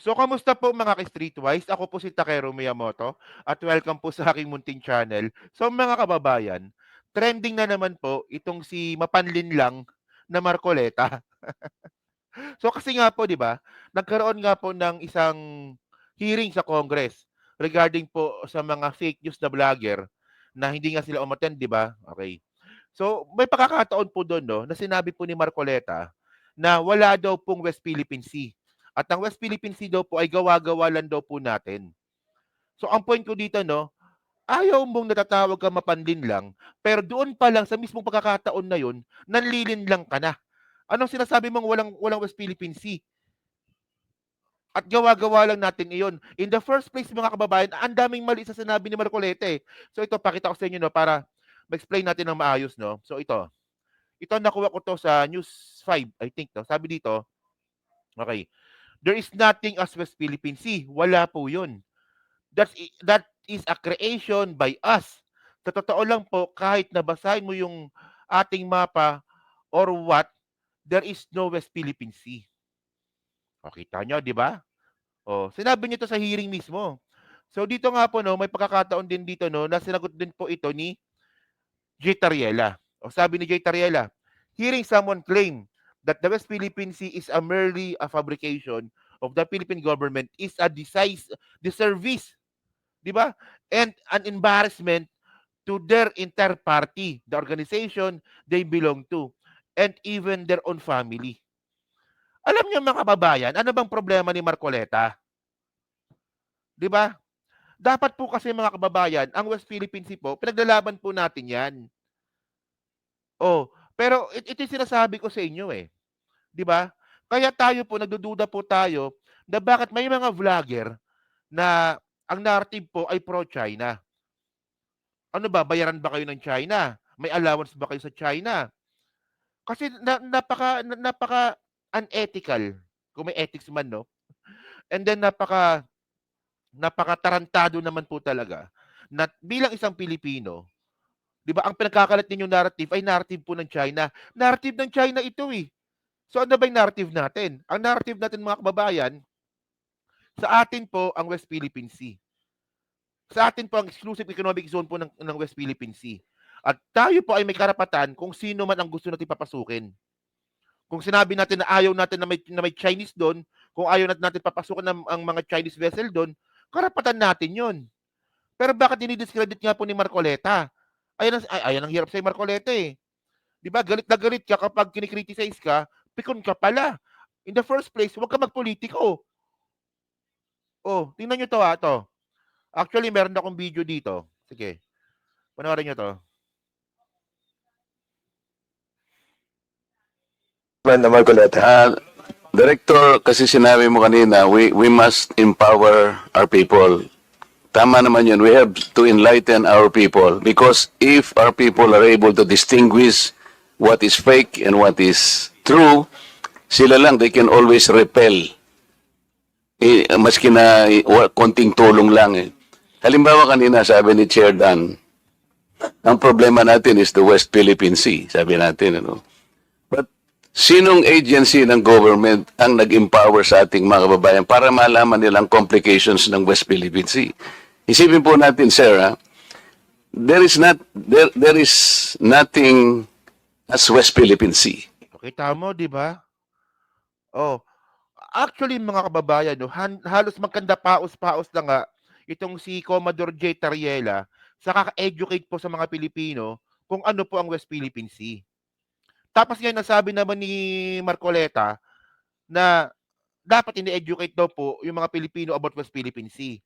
So, kamusta po mga ka-Streetwise? Ako po si Takeru Miyamoto at welcome po sa aking munting channel. So, mga kababayan, trending na naman po itong si mapanlin lang na Marcoleta. So, kasi nga po, di ba, nagkaroon nga po ng isang hearing sa Congress regarding po sa mga fake news na vlogger na hindi nga sila umattend, di ba? Okay. So, may pagkakataon po doon, no, na sinabi po ni Marcoleta na wala daw pong West Philippine Sea. At ang West Philippine Sea daw po ay gawa-gawa lang daw po natin. So, ang point ko dito, no, ayaw mong natatawag ka mapanlin lang, pero doon pa lang sa mismong pagkakataon na yun, nanlilin lang ka na. Anong sinasabi mong walang West Philippine Sea? At gawa-gawa lang natin iyon. In the first place, mga kababayan, ang daming mali sa sinabi ni Marcoleta eh. So ito, pakita ko sa inyo, no, para ma-explain natin ng maayos, no. So ito nakuha ko to sa News 5, I think, no. Sabi dito, okay, there is nothing as West Philippine Sea. Wala po yun. That is a creation by us. Sa totoo lang po, kahit nabasahin mo yung ating mapa or what, there is no West Philippine Sea. O, kita nyo, di ba? O, sinabi niyo to sa hearing mismo. So dito nga po, no, may pagkakataon din dito, no, na sinagot din po ito ni J. Tariela. O sabi ni J. Tariela, hearing someone claim that the West Philippine Sea is a merely a fabrication of the Philippine government is a disservice, di ba? And an embarrassment to their entire party, the organization they belong to, and even their own family. Alam niyo mga kababayan, ano bang problema ni Marcoleta? Di ba? Dapat po kasi mga kababayan, ang West Philippine Sea po, pinaglalaban po natin yan. Oh, pero ito yung sinasabi ko sa inyo eh. Di ba? Kaya tayo po, nagdududa po tayo na bakit may mga vlogger na ang narrative po ay pro-China. Ano ba, bayaran ba kayo ng China? May allowance ba kayo sa China? Kasi napaka unethical, kung may ethics man, no? And then napaka-tarantado naman po talaga na bilang isang Pilipino, 'di ba, ang pinagkakalat ninyong narrative ay narrative po ng China. Narrative ng China ito eh. So ano ba yung narrative natin? Ang narrative natin mga kababayan, sa atin po ang West Philippine Sea. Sa atin po ang exclusive economic zone po ng West Philippine Sea. At tayo po ay may karapatan kung sino man ang gusto natin papasukin. Kung sinabi natin na ayaw natin na may Chinese doon, kung ayaw natin papasukin ang mga Chinese vessel doon, karapatan natin yon. Pero bakit dinidiscredit nga po ni Marcoleta? Ayan ang hirap sa Marcoleta eh. Di ba? Galit na galit ka kapag kinikriticize ka, pikon ka pala. In the first place, huwag ka magpolitiko. Oh, tingnan nyo to ha, to. Actually, meron akong video dito. Sige, panoorin nyo to. Brenda Marcoleta. Director, kasi sinabi mo kanina, we must empower our people. Tama naman yun. We have to enlighten our people because if our people are able to distinguish what is fake and what is true, sila lang, they can always repel. Maski na konting tulong lang. Halimbawa kanina, sabi ni Chair Dan, ang problema natin is the West Philippine Sea, sabi natin. Ano? But sinong agency ng government ang nag-empower sa ating mga kababayan para malaman nilang complications ng West Philippine Sea? Isipin po natin, sir, there is nothing as West Philippine Sea. Kita mo, di ba? Oh, actually mga kababayan, no, halos magkanda paos-paos na nga itong si Commodore J. Tariela sa kaka-educate po sa mga Pilipino kung ano po ang West Philippine Sea. Tapos ngayon nasabi naman ni Marcoleta na dapat ini-educate daw po yung mga Pilipino about West Philippine Sea.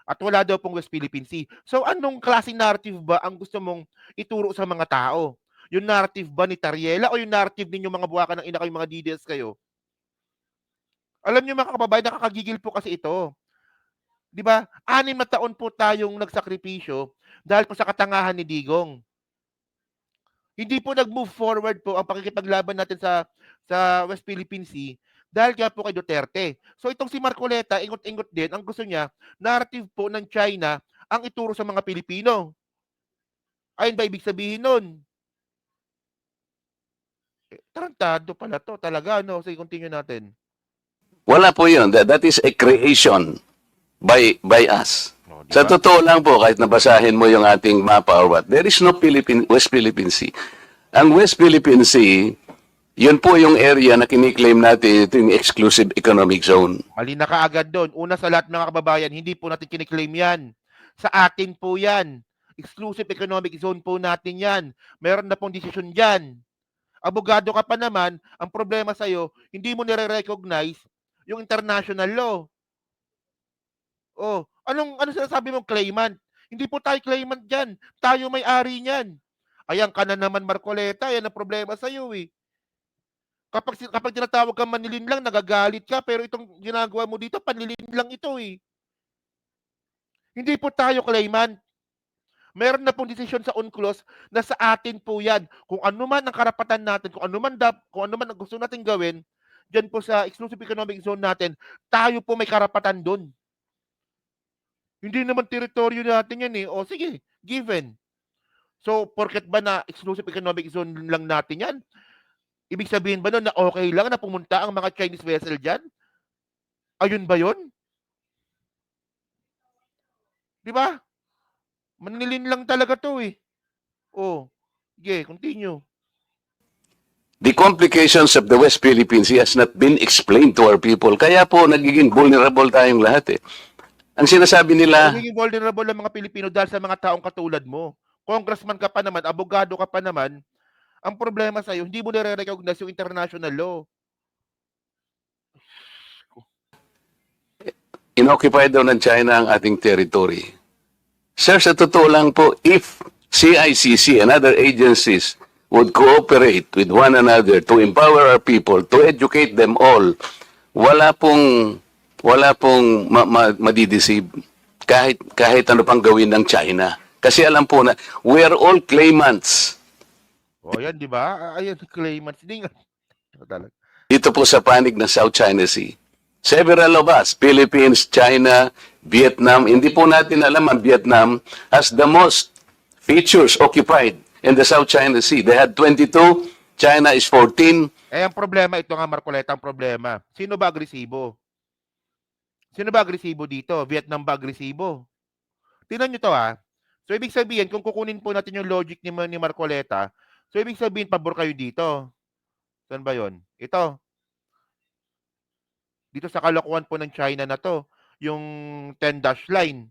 At wala daw pong West Philippine Sea. So anong klaseng narrative ba ang gusto mong ituro sa mga tao? Yung narrative ba ni Tariela o yung narrative ninyo mga buwakan ng ina kayo, mga DDS kayo? Alam niyo mga kababayan, nakakagigil po kasi ito. 'Di ba? 6 na taon po tayong nagsakripisyo dahil po sa katangahan ni Digong. Hindi po nag-move forward po ang pakikipaglaban natin sa West Philippine Sea dahil nga po kay Duterte. So itong si Marcoleta, ingot-ingot din, ang gusto niya, narrative po ng China ang ituro sa mga Pilipino. Ayun ba ibig sabihin nun? Tarantado pala to talaga, no? Sige, continue natin. Wala po yun. That is a creation by us. Oh, di Sa ba? totoo lang po, kahit nabasahin mo yung ating mapa or what, there is no West Philippine Sea. Ang West Philippine Sea, yun po yung area na kiniklaim natin, ito yung exclusive economic zone. Mali na kaagad doon. Una sa lahat mga kababayan, hindi po natin kiniklaim yan. Sa atin po yan. Exclusive economic zone po natin yan. Meron na pong desisyon dyan. Abogado ka pa naman, ang problema sa'yo, hindi mo nire-recognize yung international law. Oh, ano sinasabi mong claimant? Hindi po tayo claimant dyan. Tayo may-ari niyan. Ayan ka na naman, Marcoleta. Yan ang problema sa'yo eh. Kapag tinatawag kang manilin lang, nagagalit ka. Pero itong ginagawa mo dito, panlilin lang ito eh. Hindi po tayo claimant. Meron na pong desisyon sa UNCLOS na sa atin po yan. Kung ano man ang karapatan natin, kung ano man ang gusto natin gawin, dyan po sa exclusive economic zone natin, tayo po may karapatan doon. Hindi naman teritoryo natin yan eh. O sige, given. So, porket ba na exclusive economic zone lang natin yan? Ibig sabihin ba nun na okay lang na pumunta ang mga Chinese vessel dyan? Ayun ba yun? Di ba? Manilin lang talaga to eh. Oh, sige, continue. The complications of the West Philippine Sea has not been explained to our people. Kaya po, nagiging vulnerable tayong lahat eh. Ang sinasabi nila, Nagiging vulnerable ang mga Pilipino dahil sa mga taong katulad mo. Congressman ka pa naman, abogado ka pa naman, ang problema sa'yo, hindi mo nare-recognize yung international law. inoccupy daw ng China ang ating territory. Sir, sa totoo lang po, if CICC and other agencies would cooperate with one another to empower our people, to educate them all, wala pong madideceive kahit ano pang gawin ng China. Kasi alam po na, we are all claimants. O yan, di ba? Ayan, claimants. Hindi nga. Talaga. Dito po sa panig ng South China Sea. Several of us, Philippines, China, Vietnam, hindi po natin alam ang Vietnam has the most features occupied in the South China Sea. They had 22, China is 14. Eh, ang problema, ito nga, Marcoleta, ang problema. Sino ba agresibo? Sino ba agresibo dito? Vietnam ba agresibo? Tingnan nyo to ha. So, ibig sabihin, kung kukunin po natin yung logic ni Marcoleta, so, ibig sabihin, pabor kayo dito. Saan ba yon? Ito. Dito sa kalokohan po ng China na to, yung 10-dash line.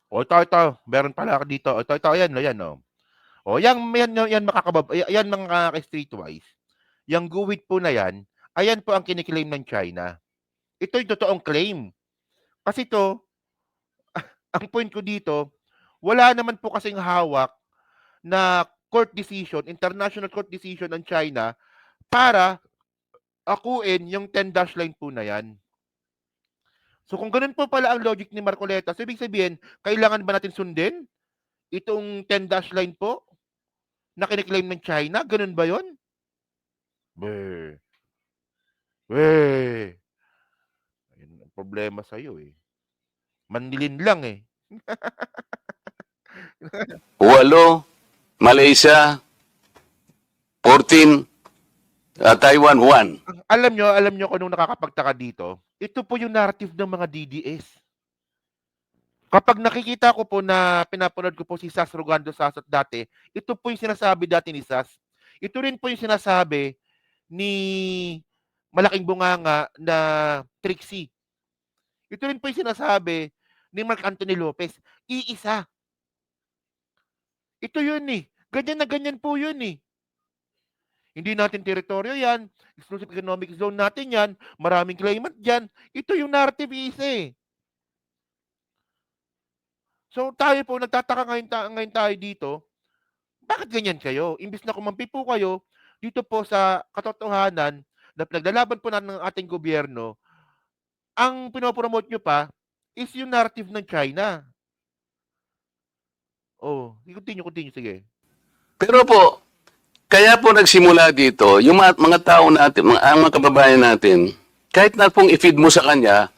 O, ito. Meron pala dito. Ito, ayan, o. O, yan mga streetwise. Yung guhit po na yan, ayan po ang kiniklaim ng China. Ito yung totoong claim. Kasi to, ang point ko dito, wala naman po kasing hawak na court decision, international court decision ng China para akuin yung 10-dash line po na yan. So kung ganun po pala ang logic ni Marcoleta, so ibig sabihin, kailangan ba natin sundin itong 10-dash line po na kiniklaim ng China? Ganun ba yun? Ayun ang problema sa'yo eh. Manilin lang eh. 8, Malaysia, 14, Taiwan, 1. Alam nyo kung anong nakakapagtaka dito? Ito po yung narrative ng mga DDS. Kapag nakikita ko po na pinapanood ko po si Sas Rogando Sasat dati, ito po yung sinasabi dati ni Sas. Ito rin po yung sinasabi ni Malaking Bunganga na Trixie. Ito rin po yung sinasabi ni Mark Anthony Lopez. Iisa. Ito yun eh. Ganyan na ganyan po yun eh. Hindi natin teritoryo yan. Exclusive economic zone natin yan. Maraming claimant dyan. Ito yung narrative isa eh. So tayo po, nagtataka ngayon tayo dito. Bakit ganyan kayo? Imbis na kumampi po kayo dito po sa katotohanan na naglalaban po ng ating gobyerno, ang pinopromote nyo pa is yung narrative ng China. Oh, continue, sige. Pero po, kaya po nagsimula dito, yung mga tao natin, ang mga kababayan natin, kahit na pong i-feed mo sa kanya,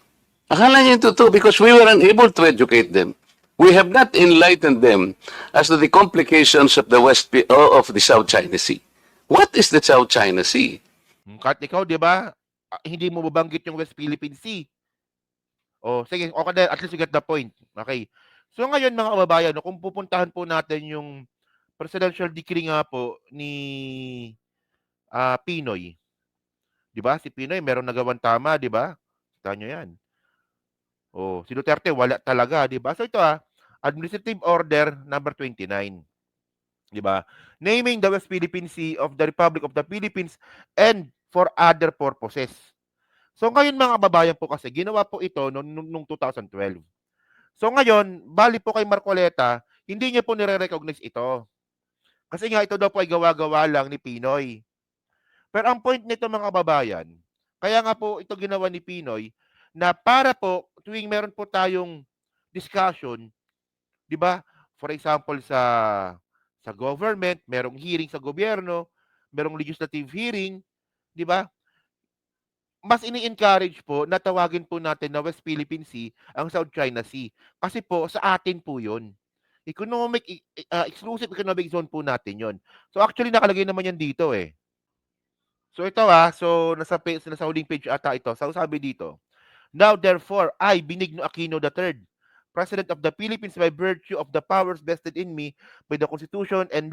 akala niya yung totoo because we were unable to educate them. We have not enlightened them as to the complications of the South China Sea. What is the South China Sea? Kahit ikaw, di ba? hindi mo mabanggit yung West Philippine Sea. Oh, sige, okay na, at least you get the point. Okay. So ngayon mga kababayan, no, kung pupuntahan po natin yung presidential decree nga po ni Pinoy, 'di ba? Si Pinoy meron nagawang tama, 'di ba? Kita nyo 'yan. Oh, si Duterte wala talaga, 'di ba? So ito Administrative Order number 29, 'di ba? Naming the West Philippine Sea of the Republic of the Philippines and for other purposes. So ngayon mga kababayan po kasi ginawa po ito nung 2012. So ngayon, bali po kay Marcoleta, hindi niya po nire-recognize ito. Kasi nga ito daw po ay gawa-gawa lang ni Pinoy. Pero ang point nito mga kababayan, kaya nga po ito ginawa ni Pinoy na para po tuwing meron po tayong discussion, 'di ba? For example sa government, merong hearing sa gobyerno, merong legislative hearing, 'di ba? Mas ini-encourage po na tawagin po natin na West Philippine Sea ang South China Sea. Kasi po sa atin po 'yun. Exclusive economic zone po natin 'yon. So actually nakalagay naman 'yan dito eh. So ito so nasa huling page ata ito. So sabi dito, now therefore I, Benigno Aquino III, President of the Philippines by virtue of the powers vested in me by the Constitution and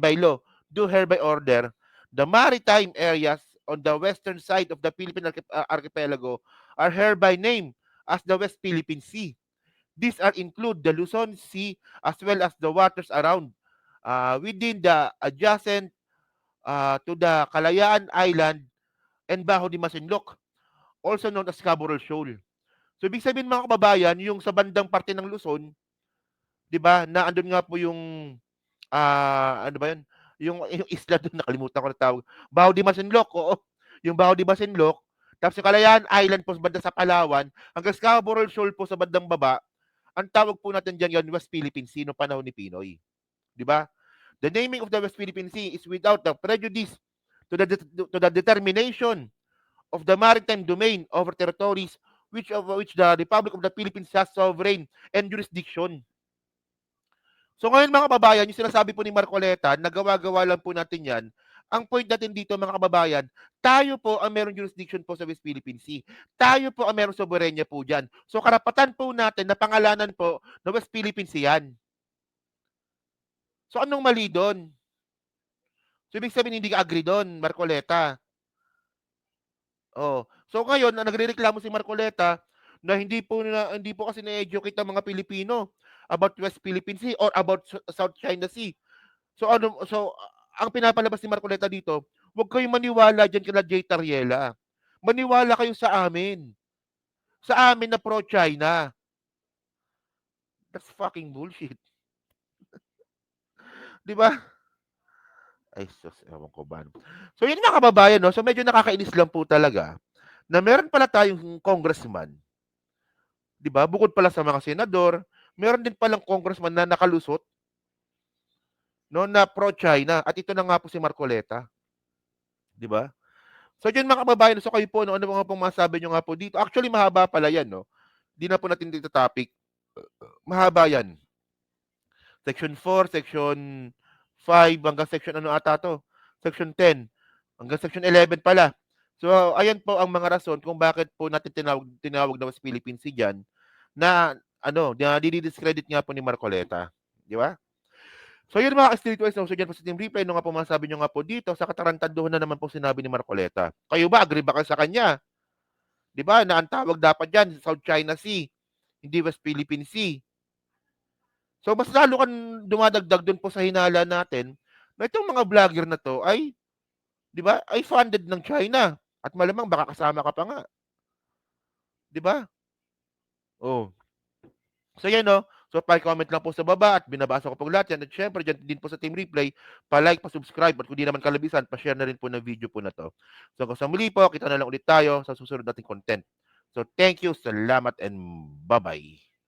by law, do hereby order the maritime areas on the western side of the Philippine archipelago are hereby named as the West Philippine Sea. These are include the Luzon Sea as well as the waters around within the adjacent to the Kalayaan Island and Bajo de Masinloc, also known as Scarborough Shoal. So ibig sabihin mga kababayan, yung sa bandang parte ng Luzon, 'di ba? Na andun nga po yung ano ba 'yun? Yung isla doon nakalimutan ko na tawag. Bajo de Masinloc, oo. Yung Bajo de Masinloc, tapos yung Kalayaan Island po sa banda sa Palawan, hanggang Scarborough Shoal po sa bandang baba, ang tawag po natin diyan yan West Philippine Sea no panahon ni Pinoy. 'Di ba? The naming of the West Philippine Sea is without the prejudice to the determination of the maritime domain over territories of which the Republic of the Philippines has sovereign and jurisdiction. So ngayon mga kababayan, yung sinasabi po ni Marcoleta, nagawa-gawa lang po natin yan. Ang point natin dito mga kababayan, tayo po ang merong jurisdiction po sa West Philippine Sea. Tayo po ang merong soberenya po dyan. So karapatan po natin na pangalanan po na West Philippine Sea yan. So anong mali doon? So ibig sabihin hindi ka agree doon, Marcoleta. Oh. So ngayon, nagrereklamo si Marcoleta na hindi po kasi na-educate ang mga Pilipino about West Philippine Sea or about South China Sea. So ang pinapalabas ni Marcoleta dito, huwag kayong maniwala diyan kina Jay Tariela. Maniwala kayo sa amin. Sa amin na pro-China. That's fucking bullshit. 'Di ba? Ay, sus, ewan ko ba. So yun mga kababayan, no? So medyo nakakainis lang po talaga na meron pala tayong congressman, 'di ba? Bukod pala sa mga senador, meron din palang congressman na nakalusot no na pro-China at ito na nga po si Marcoleta, 'di ba? So yun mga kababayan, so kayo po ano mga pong masabi niyo nga po dito? Actually mahaba pala 'yan, no. Di na po natin dito topic. Mahaba 'yan. Section 4, Section 5 hanggang Section ano ata to? Section 10 hanggang Section 11 pala. So ayan po ang mga rason kung bakit po natin tinawag na West Philippine Sea diyan na didi-discredit nga po ni Marcoleta, di ba? So yun mga ka-streetwise, so dyan po sa Team Replay, no nga po masabi nyo nga po dito, sa katarantaduhan na naman po sinabi ni Marcoleta. Kayo ba, agree ba kayo sa kanya? Di ba, na ang tawag dapat dyan, South China Sea, hindi West Philippine Sea. So mas lalo kang dumadagdag dun po sa hinala natin na itong mga vlogger na to ay, di ba, ay funded ng China. At malamang baka kasama ka pa nga. Di ba? Oh. So yan no. So pa-comment lang po sa baba at binabasa ko po lahat yan. At syempre dyan din po sa Team Replay, pa-like, pa-subscribe at kung di naman kalabisan, pa-share na rin po ng video po na to. So kung sa muli po, kita na lang ulit tayo sa susunod nating content. So thank you, salamat and bye-bye.